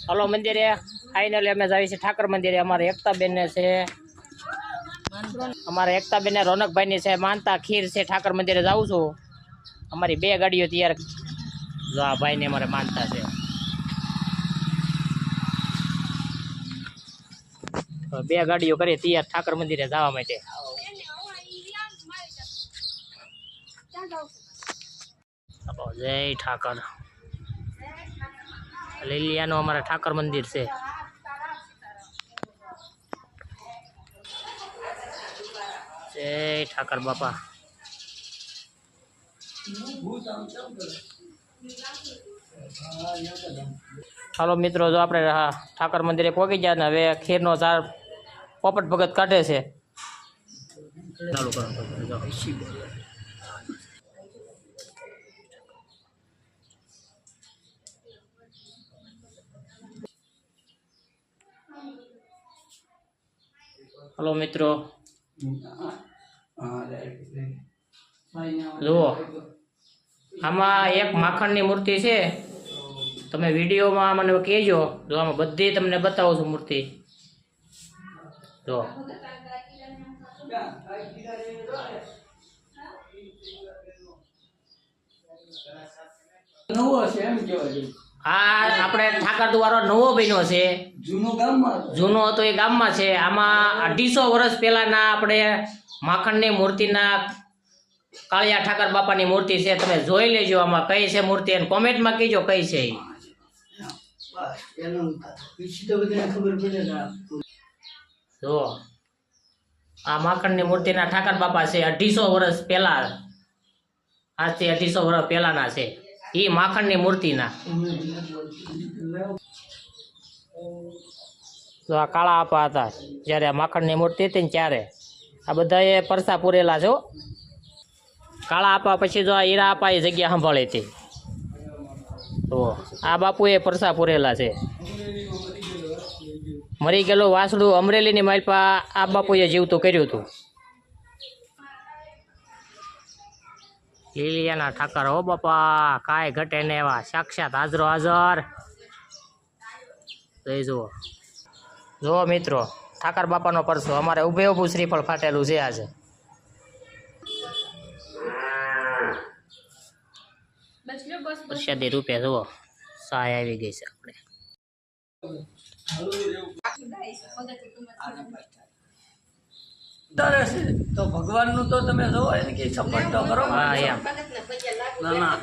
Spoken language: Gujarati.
હલો મંદિરે ફાઇનલી અમે જઈએ છીએ ઠાકર મંદિરે। અમારે એકતાબેન ને છે, અમારે એકતાબેન ને રોનકભાઈ ની છે માનતા ખીર છે। ઠાકર મંદિરે જાઉં છું। અમારી 2 ગાડીઓ તૈયાર। જો આ ભાઈ ને અમારે માનતા છે, 2 ગાડીઓ કરી તૈયાર ઠાકર મંદિરે જવા માટે। જય ઠાકર। લીલિયાનું અમારા ઠાકર મંદિર છે। જય ઠાકર બાપા। હાલો મિત્રો, જો આપણે ઠાકર મંદિરે પહોંચી ગયા ને હવે ખીરનો ચાર પોપટ ભગત કાઢે છે। ચાલુ કરો। હલો મિત્રો, જુઓ આમાં એક માખણની મૂર્તિ છે। તમે વિડીયોમાં મને કહેજો, જો આમાં બધી તમને બતાવું છું મૂર્તિ। જો આ આપણે ઠાકર દ્વારો નવો બન્યો છે। જૂનો હતો એ ગામમાં છે। આમાં 250 વર્ષ પહેલાના આપણે માખણની મૂર્તિના કાળિયા ઠાકર બાપાની મૂર્તિ છે। તમે જોઈ લેજો આમાં કઈ છે મૂર્તિ, અને કોમેન્ટમાં કહેજો કઈ છે। જો આ માખણની મૂર્તિના ઠાકર બાપા છે। 250 વર્ષ પહેલા, આજથી 250 વર્ષ પહેલાના છે એ માખણની મૂર્તિના। તો આ કાળા આપા હતા જ્યારે આ માખણની મૂર્તિ હતી ને ત્યારે। આ બધાએ પરસા પૂરેલા છો। કાળા આપા પછી જો આ હીરા આપા એ જગ્યા સંભાળી હતી। તો આ બાપુએ પરસા પૂરેલા છે। મરી ગયેલું વાસડું અમરેલીની માલપા આ બાપુએ જીવતું કર્યું હતું। લીલિયાના ઠાકર હો બાપા, કાંઈ ઘટે ને એવા, સાક્ષાત હાજરો હાજર। જોઈ જુઓ મિત્રો, ઠાકર બાપાનો પરસો અમારે ઊભે ઊભું શ્રીફળ ફાટેલું છે આજે। પ્રસાદી રૂપે જુઓ સહાય આવી ગઈ છે આપણે। તો ભગવાન નું તો તમે જોવો કે સપોર્ટ તો કરો। હા એમ ના